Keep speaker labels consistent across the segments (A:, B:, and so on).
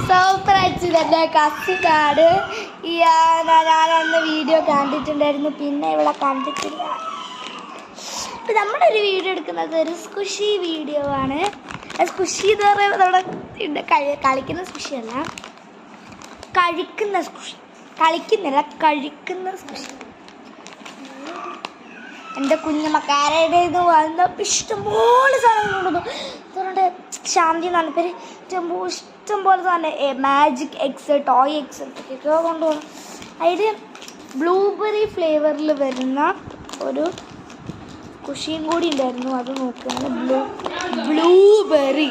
A: സൂപ്പറായിട്ട് എൻ്റെ കസിനാണ്. ഞാനന്ന് വീഡിയോ കണ്ടിട്ടുണ്ടായിരുന്നു, പിന്നെ ഇവിടെ കണ്ടിട്ടില്ല. ഇപ്പം നമ്മുടെ ഒരു വീഡിയോ എടുക്കുന്നത് ഒരു സ്കുഷി വീഡിയോ ആണ്. സ്കുഷി എന്ന് പറയുമ്പോൾ നമ്മുടെ കളിക്കുന്ന സ്കുഷിയല്ല, കഴിക്കുന്ന സ്കുഷി. കളിക്കുന്നില്ല, കഴിക്കുന്ന സ്കുഷി. എൻ്റെ കുഞ്ഞമ്മക്കാരുടെ ഇത് വന്നപ്പോൾ ഇഷ്ടംപോലെ സാധനങ്ങൾ കൊണ്ടുവന്നു. അതുകൊണ്ട് ശാന്തി എന്നാണ് പേര്. ഇഷ്ടംപോലെ സാധനം മാജിക് എക്സ്, ടോയ് എക്സ് ഒക്കെ കൊണ്ടുപോകുന്നു. അതിൽ ബ്ലൂബെറി ഫ്ലേവറിൽ വരുന്ന ഒരു കുഷിയും കൂടി ഉണ്ടായിരുന്നു. അത് നോക്കുകയാണ്. ബ്ലൂബെറി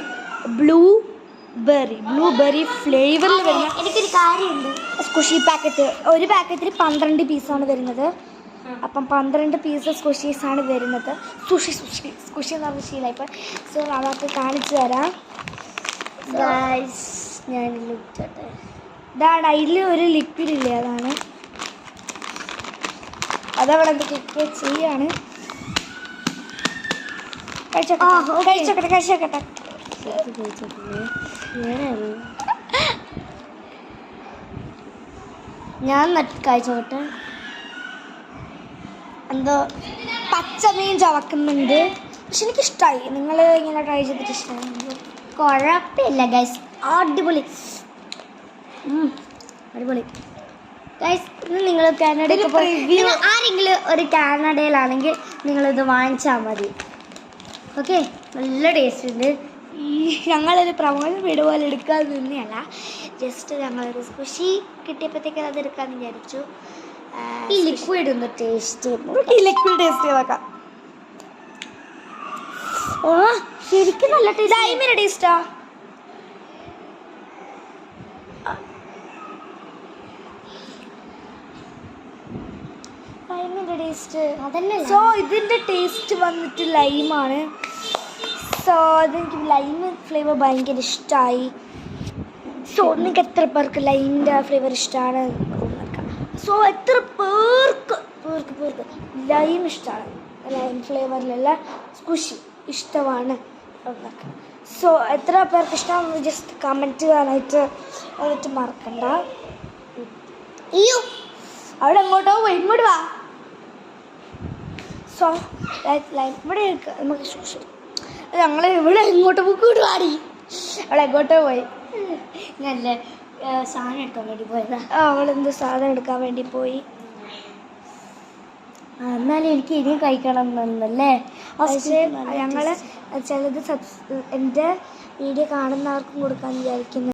A: ഫ്ലേവറിൽ വരുന്ന എനിക്കൊരു കാര്യമുണ്ട്. സ്കുഷി പാക്കറ്റ്, ഒരു പാക്കറ്റിൽ 12 പീസാണ് വരുന്നത്. അപ്പം 12 പീസ് സ്കുഷീസാണ് വരുന്നത്. സ്കുഷി എന്ന് പറഞ്ഞ ശീലമായിപ്പോൾ. സോ നമുക്ക് കാണിച്ചു തരാം. ഞാൻ ലിക്വിഡ് ഇതാണ്. അതിൽ ഒരു ലിക്വിഡ് ഇല്ലേ, അതാണ്. അതവിടെ എന്തൊക്കെ ചെയ്യാണ്. കഴിച്ചോക്കട്ടെ. ഞാൻ കഴിച്ചോട്ടെ. എന്തോ പച്ചമീൻ ചവക്കുന്നുണ്ട്, പക്ഷെ എനിക്കിഷ്ടമായി. നിങ്ങൾ ഇങ്ങനെ ട്രൈ ചെയ്തിട്ട് ഇഷ്ടമായി? കുഴപ്പമില്ല ഗൈസ്, അടിപൊളി ഗൈസ്. നിങ്ങൾ കാനഡയിൽ ആരെങ്കിലും ഒരു കാനഡയിലാണെങ്കിൽ നിങ്ങളിത് വാങ്ങിച്ചാൽ മതി. ഓക്കെ, നല്ല ടേസ്റ്റ് ഉണ്ട്. ഞങ്ങളൊരു പ്രമോഷൻ വീഡിയോ പോലെ എടുക്കാൻ തന്നെയല്ല, ജസ്റ്റ് ഞങ്ങളൊരു സ്കുഷി കിട്ടിയപ്പോഴത്തേക്ക് അത് എടുക്കാമെന്ന് വിചാരിച്ചു. ഈ ലിക്വിഡ് ഒന്ന് ടേസ്റ്റ് നോക്കാം. ഓ ശരിക്കും നല്ല ടേസ്റ്റ്. ലൈമിൻ്റെ ടേസ്റ്റാ. ലൈമിൻ്റെ ടേസ്റ്റ് അതല്ലേ. സോ ഇതിൻ്റെ ടേസ്റ്റ് വന്നിട്ട് ലൈമാണ്. സോ അതെനിക്ക് ലൈം ഫ്ലേവർ ഭയങ്കര ഇഷ്ടമായി. സോ നിങ്ങൾക്ക് എത്ര പേർക്ക് ലൈമിൻ്റെ ഫ്ലേവർ ഇഷ്ടമാണ്? സോ എത്ര പേർക്ക് ലൈം ഇഷ്ടമാണ്? ലൈം ഫ്ലേവറിലുള്ള സ്കുഷി ഇഷ്ടമാണ് എന്നൊക്കെ. സോ എത്ര പേർക്ക് ഇഷ്ടമാണെന്ന് ജസ്റ്റ് കമൻറ്റ് ചെയ്യാനായിട്ട് എന്നിട്ട് മറക്കണ്ട. അയ്യോ അവിടെ എങ്ങോട്ടോ പോയി, ഇങ്ങോട്ട് വാ. സോ ലൈം ഇവിടെ നമുക്ക് സ്കുഷി. ഞങ്ങൾ ഇവിടെ എങ്ങോട്ടോ പോയി പാടി, അവിടെ എങ്ങോട്ടോ പോയി. നല്ല സാധനം എടുക്കാൻ വേണ്ടി പോയതാ. അവളെന്ത് സാധനം എടുക്കാൻ വേണ്ടി പോയി. എന്നാലും എനിക്ക് ഇനിയും കഴിക്കണം എന്നല്ലേ. പക്ഷേ ഞങ്ങൾ ചിലത് എൻ്റെ വീഡിയോ കാണുന്നവർക്കും കൊടുക്കാൻ വിചാരിക്കുന്നു.